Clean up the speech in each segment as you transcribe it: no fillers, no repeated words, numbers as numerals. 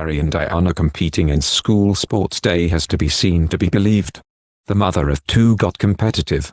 Harry and Diana competing in school sports day has to be seen to be believed. The mother of two got competitive.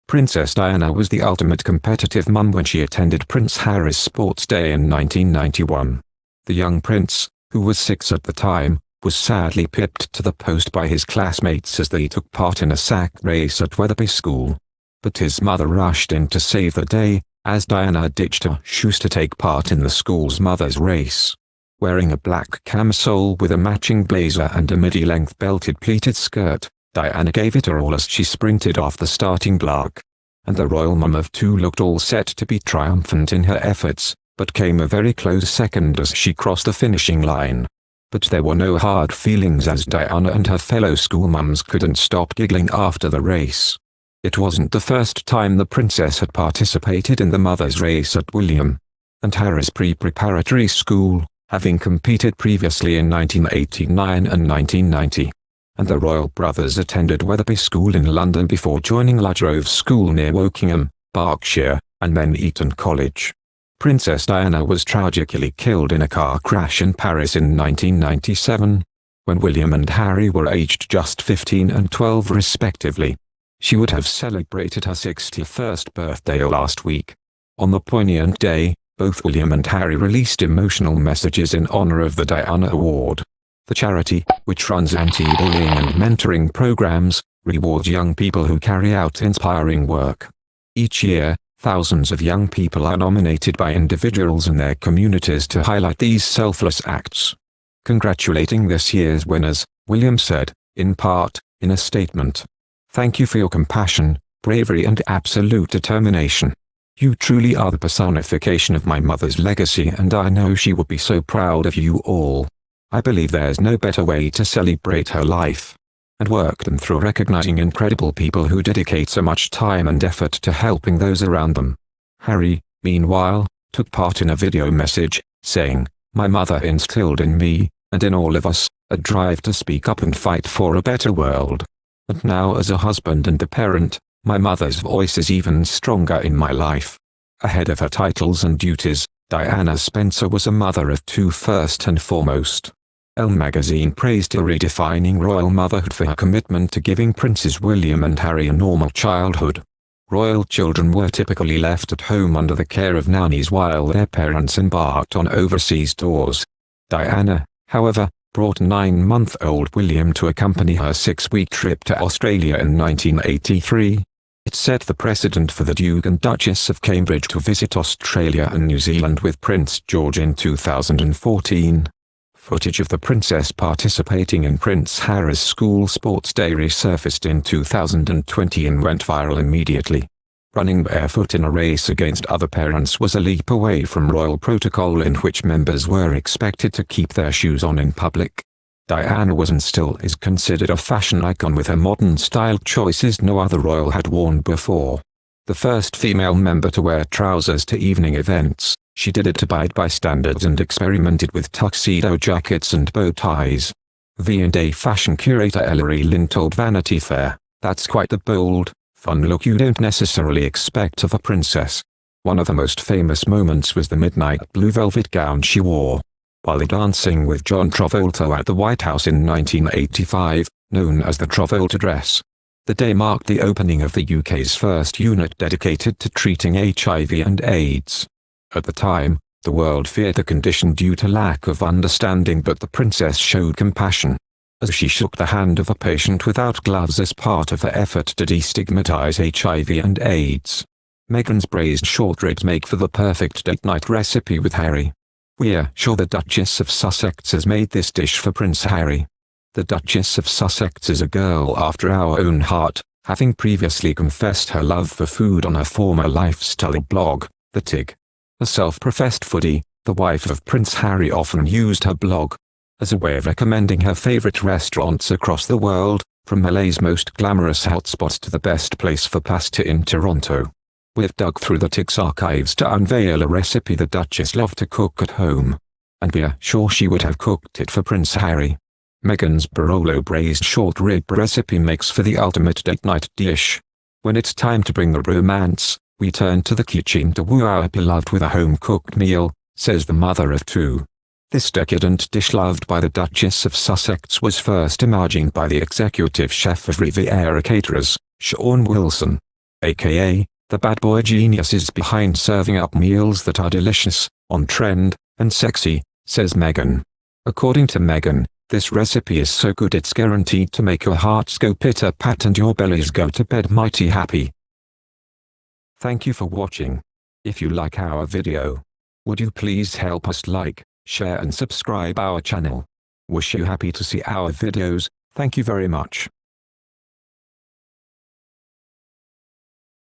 Princess Diana was the ultimate competitive mum when she attended Prince Harry's sports day in 1991. The young prince, who was 6 at the time, was sadly pipped to the post by his classmates as they took part in a sack race at Wetherby School. But his mother rushed in to save the day, as Diana ditched her shoes to take part in the school's mother's race. Wearing a black camisole with a matching blazer and a midi-length belted pleated skirt, Diana gave it her all as she sprinted off the starting block. And the royal mum of two looked all set to be triumphant in her efforts, but came a very close second as she crossed the finishing line. But there were no hard feelings as Diana and her fellow schoolmums couldn't stop giggling after the race. It wasn't the first time the princess had participated in the mother's race at William and Harry's pre-preparatory school, having competed previously in 1989 and 1990. And the royal brothers attended Wetherby School in London before joining Ludgrove School near Wokingham, Berkshire, and then Eton College. Princess Diana was tragically killed in a car crash in Paris in 1997, when William and Harry were aged just 15 and 12 respectively. She would have celebrated her 61st birthday last week. On the poignant day, both William and Harry released emotional messages in honor of the Diana Award. The charity, which runs anti-bullying and mentoring programs, rewards young people who carry out inspiring work. Each year, thousands of young people are nominated by individuals in their communities to highlight these selfless acts. Congratulating this year's winners, William said, in part, in a statement, "Thank you for your compassion, bravery and absolute determination. You truly are the personification of my mother's legacy and I know she would be so proud of you all. I believe there's no better way to celebrate her life and work than through recognizing incredible people who dedicate so much time and effort to helping those around them." Harry, meanwhile, took part in a video message, saying, "My mother instilled in me, and in all of us, a drive to speak up and fight for a better world. And now as a husband and a parent, my mother's voice is even stronger in my life." Ahead of her titles and duties, Diana Spencer was a mother of two first and foremost. Elle magazine praised her redefining royal motherhood for her commitment to giving Princes William and Harry a normal childhood. Royal children were typically left at home under the care of nannies while their parents embarked on overseas tours. Diana, however, brought 9-month-old William to accompany her 6-week trip to Australia in 1983. It set the precedent for the Duke and Duchess of Cambridge to visit Australia and New Zealand with Prince George in 2014. Footage of the princess participating in Prince Harry's school sports day resurfaced in 2020 and went viral immediately. Running barefoot in a race against other parents was a leap away from royal protocol in which members were expected to keep their shoes on in public. Diana was and still is considered a fashion icon with her modern style choices no other royal had worn before. The first female member to wear trousers to evening events, she did it to abide by standards and experimented with tuxedo jackets and bow ties. V&A fashion curator Ellery Lynn told Vanity Fair, "That's quite the bold, fun look you don't necessarily expect of a princess." One of the most famous moments was the midnight blue velvet gown she wore while dancing with John Travolta at the White House in 1985, known as the Travolta dress. The day marked the opening of the UK's first unit dedicated to treating HIV and AIDS. At the time, the world feared the condition due to lack of understanding, but the princess showed compassion as she shook the hand of a patient without gloves as part of her effort to destigmatize HIV and AIDS. Meghan's braised short ribs make for the perfect date night recipe with Harry. "We're sure the Duchess of Sussex has made this dish for Prince Harry. The Duchess of Sussex is a girl after our own heart, having previously confessed her love for food on her former lifestyle blog, The Tig." A self-professed foodie, the wife of Prince Harry often used her blog as a way of recommending her favorite restaurants across the world, from LA's most glamorous hotspots to the best place for pasta in Toronto. We've dug through the Tig's archives to unveil a recipe the Duchess loved to cook at home, and we're sure she would have cooked it for Prince Harry. Meghan's Barolo braised short rib recipe makes for the ultimate date night dish. When it's time to bring the romance, we turn to the kitchen to woo our beloved with a home-cooked meal, says the mother of two. This decadent dish loved by the Duchess of Sussex was first imagined by the executive chef of Riviera Caterers, Sean Wilson. AKA, the bad boy genius is behind serving up meals that are delicious, on trend, and sexy, says Meghan. According to Meghan, this recipe is so good it's guaranteed to make your hearts go pitter-pat and your bellies go to bed mighty happy. Thank you for watching. If you like our video, would you please help us like, share and subscribe our channel. Wish you happy to see our videos. Thank you very much.